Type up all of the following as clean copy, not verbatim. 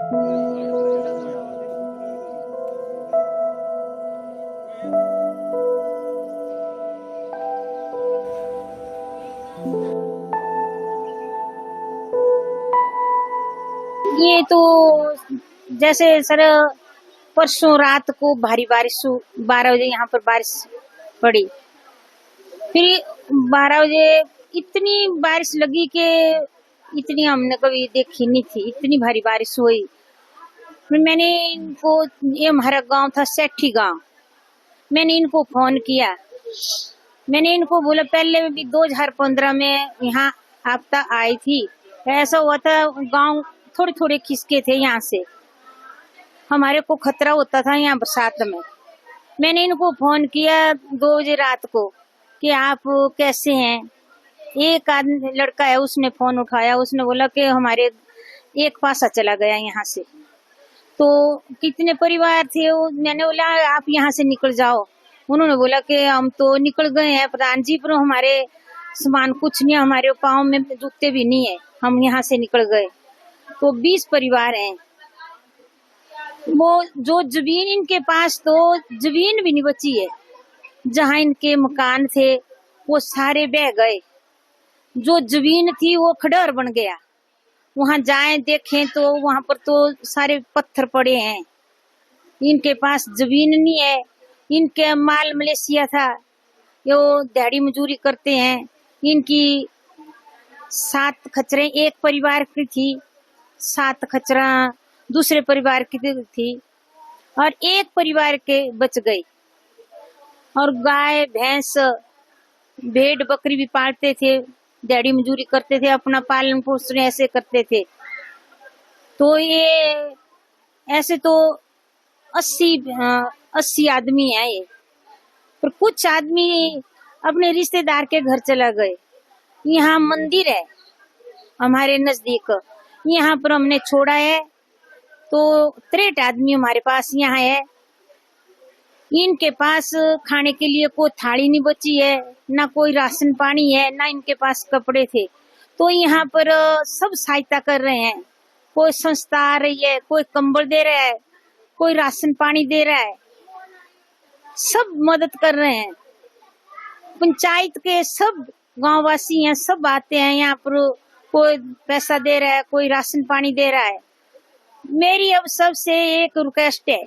ये तो जैसे सर परसों रात को भारी बारिश 12 बजे यहाँ पर बारिश पड़ी। फिर 12 बजे इतनी बारिश लगी कि इतनी हमने कभी देखी नहीं थी, इतनी भारी बारिश हुई। फिर मैंने इनको, ये हमारा गांव था सेठी गांव, मैंने इनको फोन किया। मैंने इनको बोला, पहले भी 2015 में यहाँ आपदा आई थी, ऐसा हुआ था, गांव थोड़े थोड़े खिसके थे, यहाँ से हमारे को खतरा होता था यहाँ बरसात में। मैंने इनको फोन किया 2 बजे रात को कि आप कैसे हैं। एक आदमी लड़का है, उसने फोन उठाया, उसने बोला कि हमारे एक पासा चला गया यहाँ से। तो कितने परिवार थे, मैंने बोला आप यहाँ से निकल जाओ। उन्होंने बोला कि हम तो निकल गए हैं प्रधान जी, पर हमारे सामान कुछ नहीं, हमारे पाँव में जूते भी नहीं है, हम यहाँ से निकल गए। तो 20 परिवार हैं। वो जो जमीन इनके पास तो जमीन भी नहीं बची है, जहाँ इनके मकान थे वो सारे बह गए। जो जमीन थी वो खंडहर बन गया। वहां जाएं देखें तो वहां पर तो सारे पत्थर पड़े हैं। इनके पास जमीन नहीं है। इनके माल मलेशिया था, ये वो दिहाड़ी मजूरी करते हैं। इनकी 7 खच्चरें एक परिवार की थी, 7 खच्चरा दूसरे परिवार की थी, और एक परिवार के बच गई। और गाय भैंस भेड़ बकरी भी पालते थे, दिहाड़ी मजूरी करते थे, अपना पालन पोषण ऐसे करते थे। तो ये ऐसे तो 80 आदमी है ये। पर कुछ आदमी अपने रिश्तेदार के घर चला गए। यहाँ मंदिर है हमारे नजदीक, यहाँ पर हमने छोड़ा है। तो 63 आदमी हमारे पास यहाँ है। इनके पास खाने के लिए कोई थाली नहीं बची है, ना कोई राशन पानी है, ना इनके पास कपड़े थे। तो यहाँ पर सब सहायता कर रहे हैं। कोई संस्था आ रही है, कोई कंबल दे रहा है, कोई राशन पानी दे रहा है, सब मदद कर रहे हैं। पंचायत के सब गांववासी हैं, सब आते हैं यहाँ पर, कोई पैसा दे रहा है, कोई राशन पानी दे रहा है। मेरी अब सबसे एक रिक्वेस्ट है,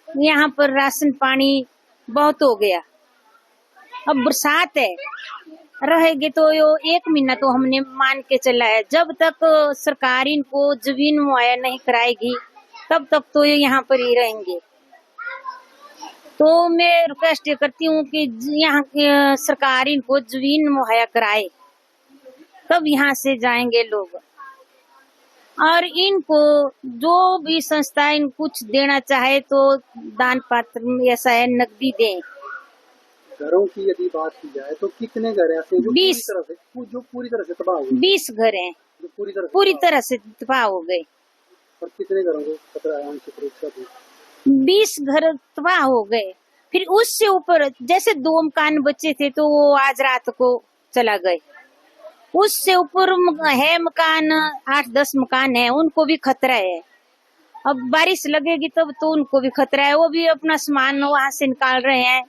यहाँ पर राशन पानी बहुत हो गया, अब बरसात है, रहेगी तो यो 1 महीना तो हमने मान के चला है। जब तक सरकार इनको जमीन मुहैया नहीं कराएगी तब तक तो ये यहाँ पर ही रहेंगे। तो मैं रिक्वेस्ट करती हूँ कि यहाँ की सरकार इनको जमीन मुहैया कराए, तब यहाँ से जाएंगे लोग। और इनको जो भी संस्था इन कुछ देना चाहे तो दान पात्र ऐसा है, नकदी दें। घरों की यदि बात की जाए तो कितने घर ऐसे जो 20 पूरी तरह से तबाह हो गए? 20 घर हैं जो पूरी तरह से तबाह हो गए। और कितने घरों को खतरा है आंशिक रूप से? 20 घर तबाह हो गए। फिर उससे ऊपर जैसे 2 मकान बचे थे तो वो आज रात को चला गए। उससे ऊपर है मकान, 8-10 मकान है, उनको भी खतरा है। अब बारिश लगेगी तब तो उनको भी खतरा है। वो भी अपना सामान वहां से निकाल रहे हैं,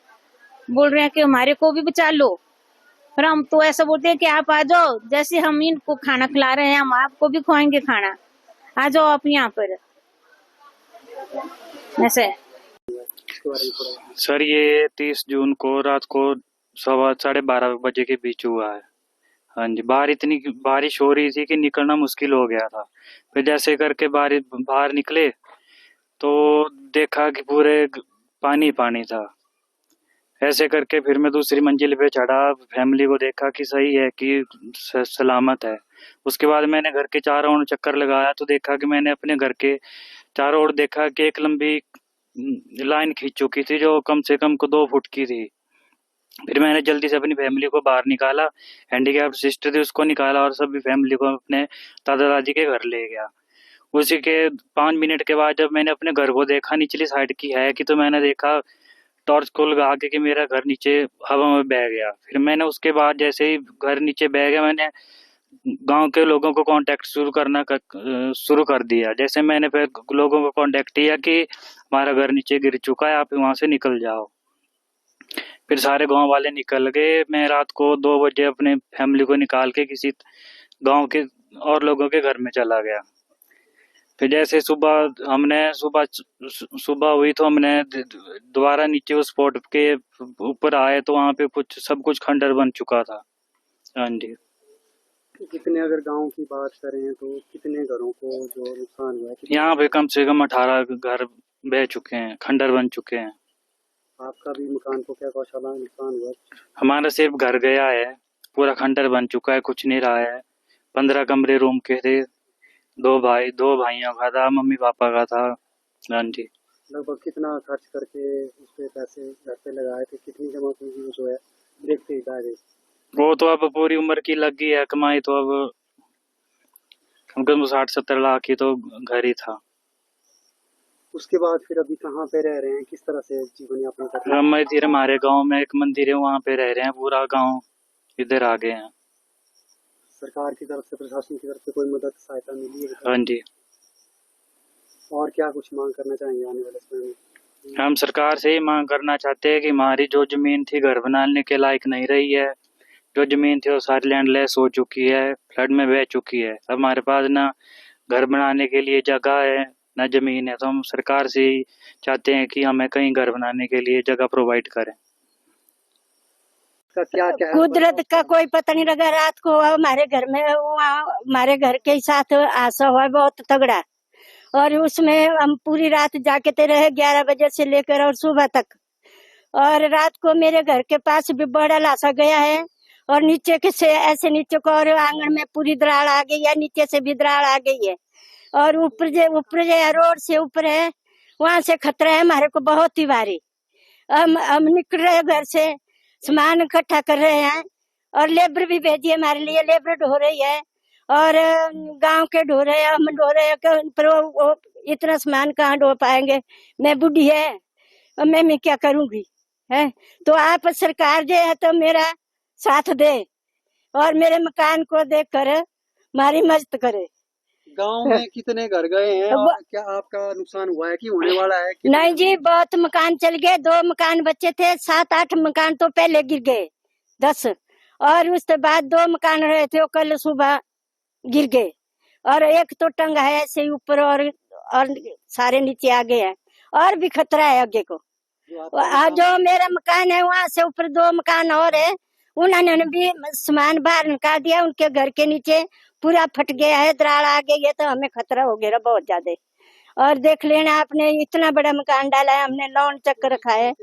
बोल रहे हैं कि हमारे को भी बचा लो। पर हम तो ऐसा बोलते हैं कि आप आ जाओ, जैसे हम इनको खाना खिला रहे हैं हम आपको भी खुआएंगे खाना, आ जाओ आप यहाँ पर। ऐसे सर ये 30 जून को रात को 12:15 बजे के बीच हुआ है। हाँ जी, बाहर इतनी बारिश हो रही थी कि निकलना मुश्किल हो गया था। फिर जैसे करके बाहर निकले तो देखा कि पूरे पानी पानी था। ऐसे करके फिर मैं दूसरी मंजिल पे चढ़ा, फैमिली को देखा कि सही है कि सलामत है। उसके बाद मैंने घर के चारों ओर चक्कर लगाया तो देखा कि मैंने अपने घर के चारों ओर देखा कि एक लंबी लाइन खींच चुकी थी जो कम से कम को 2 फुट की थी। फिर मैंने जल्दी से अपनी फैमिली को बाहर निकाला, हैंडीकैप सिस्टर थी उसको निकाला और सभी फैमिली को अपने दादा दादी के घर ले गया। उसी के 5 मिनट के बाद जब मैंने अपने घर को देखा, निचली साइड की है कि, तो मैंने देखा टॉर्च को लगा के कि मेरा घर नीचे हवा में बह गया। फिर मैंने उसके बाद जैसे ही घर नीचे बह गया, मैंने गांव के लोगों को कांटेक्ट शुरू कर दिया। जैसे मैंने फिर लोगों को कांटेक्ट किया कि हमारा घर नीचे गिर चुका है, आप वहां से निकल जाओ। फिर सारे गांव वाले निकल गए। मैं रात को 2 बजे अपने फैमिली को निकाल के किसी गांव के और लोगों के घर में चला गया। फिर जैसे सुबह हुई तो हमने दोबारा नीचे उस स्पॉट के ऊपर आए तो वहां पे सब कुछ खंडर बन चुका था। हाँ जी। कितने, अगर गांव की बात करें तो कितने घरों को जो नुकसान हुआ है? यहाँ पे कम से कम 18 घर बह चुके हैं, खंडर बन चुके हैं। आपका भी मकान को क्या गौशाला नुकसान हुआ? हमारा सिर्फ घर गया है, पूरा खंडर बन चुका है, कुछ नहीं रहा है। 15 कमरे रूम के थे, 2 भाइयों का था, मम्मी पापा का था। हाँ जी। लगभग कितना खर्च करके उस पे पैसे घर पे लगाए थे, कितनी जमा पूंजी जो है देखते ही आ गई? वो तो अब पूरी उम्र की लग गई है कमाई, तो अब कम से कम 60-70 लाख की तो घर ही था। उसके बाद फिर अभी कहाँ पे रह रहे हैं, किस तरह से जीवन यापन कर रहे हैं? हम मंदिर, हमारे गांव में एक मंदिर है, वहां पे रह रहे हैं। पूरा गांव इधर आ गए हैं। सरकार की तरफ से, प्रशासन की तरफ से कोई मदद सहायता मिली है? हाँ जी। और क्या कुछ मांग करना चाहेंगे आने वाले समय में? हम सरकार से ही मांग करना चाहते हैं कि हमारी जो जमीन थी घर बनाने के लायक नहीं रही है। जो जमीन थी वो सारी लैंडलेस हो चुकी है, फ्लड में बह चुकी है। अब हमारे पास ना घर बनाने के लिए जगह है ना जमीन है, तो हम सरकार से ही चाहते हैं कि हमें कहीं घर बनाने के लिए जगह प्रोवाइड करें। क्या क्या कुदरत का कोई पता नहीं लगा। रात को हमारे घर में, वहाँ हमारे घर के साथ आशा हुआ बहुत तगड़ा, और उसमें हम पूरी रात जाके रहे 11 बजे से लेकर और सुबह तक। और रात को मेरे घर के पास भी बड़ा लाशा गया है, और नीचे के से ऐसे नीचे को, और आंगन में पूरी दरार आ गई है, नीचे से भी दरार आ गई है। और ऊपर जो रोड से ऊपर है, वहां से खतरा है हमारे को बहुत ही भारी। हम निकल रहे घर से, सामान इकट्ठा कर रहे हैं, और लेबर भी भेजी है हमारे लिए, लेबर ढो रही है, और गांव के ढो रहे हैं, हम ढो रहे हैं। पर वो इतना सामान कहाँ ढो पाएंगे? मैं बूढ़ी है, और मैं क्या करूंगी है? तो आप सरकार जो है तो मेरा साथ दे, और मेरे मकान को देख कर हमारी मदद करे। गांव में कितने घर गए हैं और क्या आपका नुकसान हुआ है कि होने वाला है? नहीं जी, बहुत मकान चल गए। 2 मकान बचे थे, 7-8 मकान तो पहले गिर गए, 10। और उसके बाद 2 मकान रहे थे, वो कल सुबह गिर गए। और एक तो टंगा है ऐसे ऊपर, और सारे नीचे आ गए हैं, और भी खतरा है आगे को। जो मेरा मकान है वहाँ से ऊपर 2 मकान और है, उन्होंने भी सामान बाहर निकाल दिया। उनके घर के नीचे पूरा फट गया है, दरार आ गई है, तो हमें खतरा हो गया बहुत ज्यादा। और देख लेना, आपने इतना बड़ा मकान डाला है, हमने लोन चक्कर रखा है,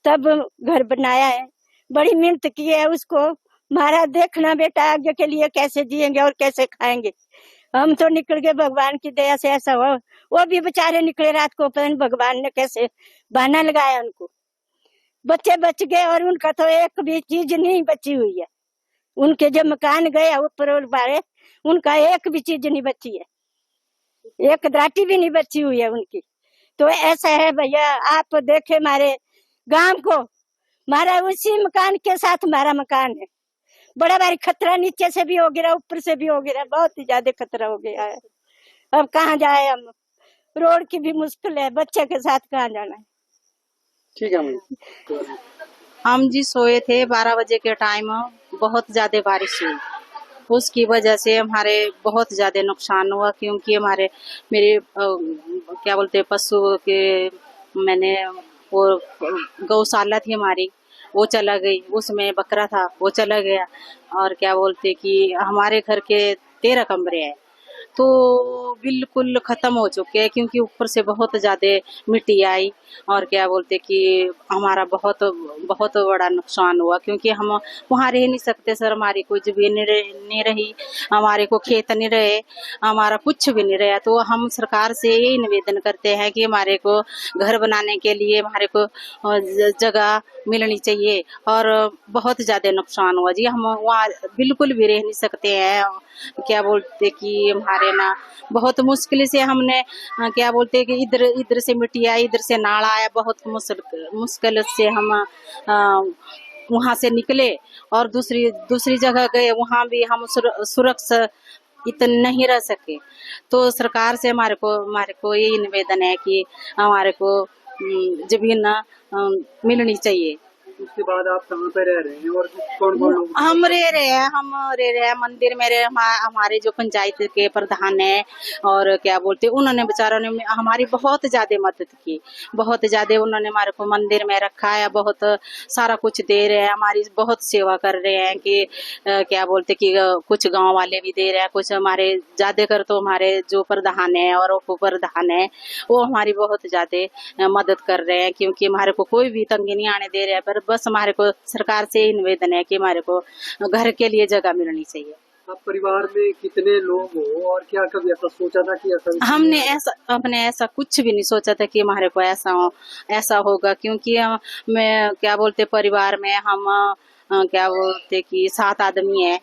तब घर बनाया है, बड़ी मेहनत की है उसको। हमारा देखना बेटा आगे के लिए कैसे जिएंगे और कैसे खाएंगे। हम तो निकल गए, भगवान की दया से ऐसा हो। वो भी बेचारे निकले रात को, पता नहीं भगवान ने कैसे बहाना लगाया उनको। बच्चे बच गए, और उनका तो एक भी चीज नहीं बची हुई है। उनके जो मकान गए ऊपर और बारे, उनका एक भी चीज नहीं बची है, एक दराटी भी नहीं बची हुई है उनकी। तो ऐसा है भैया, आप देखे हमारे गांव को, हमारा उसी मकान के साथ हमारा मकान है। बड़ा भारी खतरा, नीचे से भी हो गिरा, ऊपर से भी हो गिरा, बहुत ही ज्यादा खतरा हो गया है। अब कहाँ जाए हम? रोड की भी मुश्किल है, बच्चे के साथ कहाँ जाना है? ठीक है। हम जी सोए थे 12 बजे के टाइम, बहुत ज्यादा बारिश हुई, उसकी वजह से हमारे बहुत ज्यादा नुकसान हुआ। क्योंकि मेरे क्या बोलते पशु के, मैंने वो गौशाला थी हमारी, वो चला गई, उसमें बकरा था वो चला गया। और क्या बोलते कि हमारे घर के 13 कमरे हैं, तो बिल्कुल खत्म हो चुके हैं, क्योंकि ऊपर से बहुत ज्यादा मिट्टी आई। और क्या बोलते कि हमारा बहुत बहुत बड़ा नुकसान हुआ, क्योंकि हम वहाँ रह नहीं सकते सर। हमारी कोई जमीन नहीं रही, हमारे को खेत नहीं रहे, हमारा कुछ भी नहीं रहा। तो हम सरकार से यही निवेदन करते हैं कि हमारे को घर बनाने के लिए हमारे को जगह मिलनी चाहिए। और बहुत ज्यादा नुकसान हुआ जी, हम वहाँ बिल्कुल भी रह नहीं सकते हैं। क्या बोलते कि हमारे ना बहुत मुश्किल से हमने क्या बोलते कि इधर से मिट्टी आई, इधर से नाला आया, बहुत मुश्किल से हम वहां से निकले और दूसरी दूसरी जगह गए, वहां भी हम सुरक्षित इतने नहीं रह सके। तो सरकार से हमारे को यही निवेदन है कि हमारे को जमीन मिलनी चाहिए। उसके बाद आप कहाँ पे रह रहे हैं और कौन कौन लोग? हम रह रहे हैं मंदिर में हमारे जो पंचायत के प्रधान है और क्या बोलते, उन्होंने बेचारों ने हमारी बहुत ज्यादा मदद की, बहुत ज्यादा उन्होंने हमारे को मंदिर में रखा है, बहुत सारा कुछ दे रहे हैं, हमारी बहुत सेवा कर रहे हैं कि क्या बोलते कि कुछ गांव वाले भी दे रहे हैं, कुछ हमारे ज्यादा कर तो हमारे जो प्रधान है और उप प्रधान है वो हमारी बहुत ज्यादा मदद कर रहे हैं, क्योंकि हमारे को कोई भी तंगी नहीं आने दे रहे हैं। पर बस हमारे को सरकार से ही निवेदन है कि हमारे को घर के लिए जगह मिलनी चाहिए। आप परिवार में कितने लोग हो और क्या कभी ऐसा सोचा था कि ऐसा? हमने ऐसा कुछ भी नहीं सोचा था कि हमारे को ऐसा होगा, क्योंकि मैं क्या बोलते परिवार में हम क्या बोलते कि 7 आदमी है,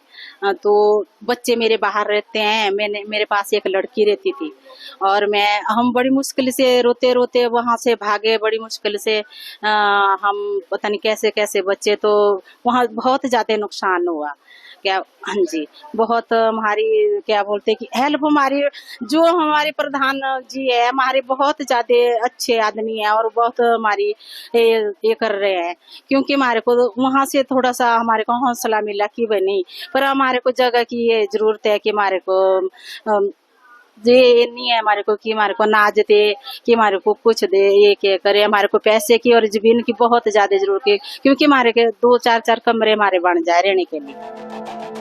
तो बच्चे मेरे बाहर रहते हैं, मेरे पास एक लड़की रहती थी और हम बड़ी मुश्किल से रोते रोते वहां से भागे, बड़ी मुश्किल से हम पता नहीं कैसे कैसे बच्चे, तो वहां बहुत ज्यादा नुकसान हुआ। क्या हाँ जी, बहुत हमारी क्या बोलते कि हेल्प हमारी जो हमारे प्रधान जी है हमारे बहुत ज्यादा अच्छे आदमी है और बहुत हमारी ये कर रहे हैं, क्योंकि हमारे को वहां से थोड़ा सा हमारे को हौसला मिला कि भाई नहीं, पर हमारे को जगह की ये जरूरत है कि हमारे को ये नहीं है हमारे को कि हमारे को नाज दे, कि हमारे को कुछ दे, ये क्या करे, हमारे को पैसे की और जमीन की बहुत ज्यादा जरूरत है, क्योंकि हमारे के 2-4 कमरे हमारे बन जाए रहने के लिए।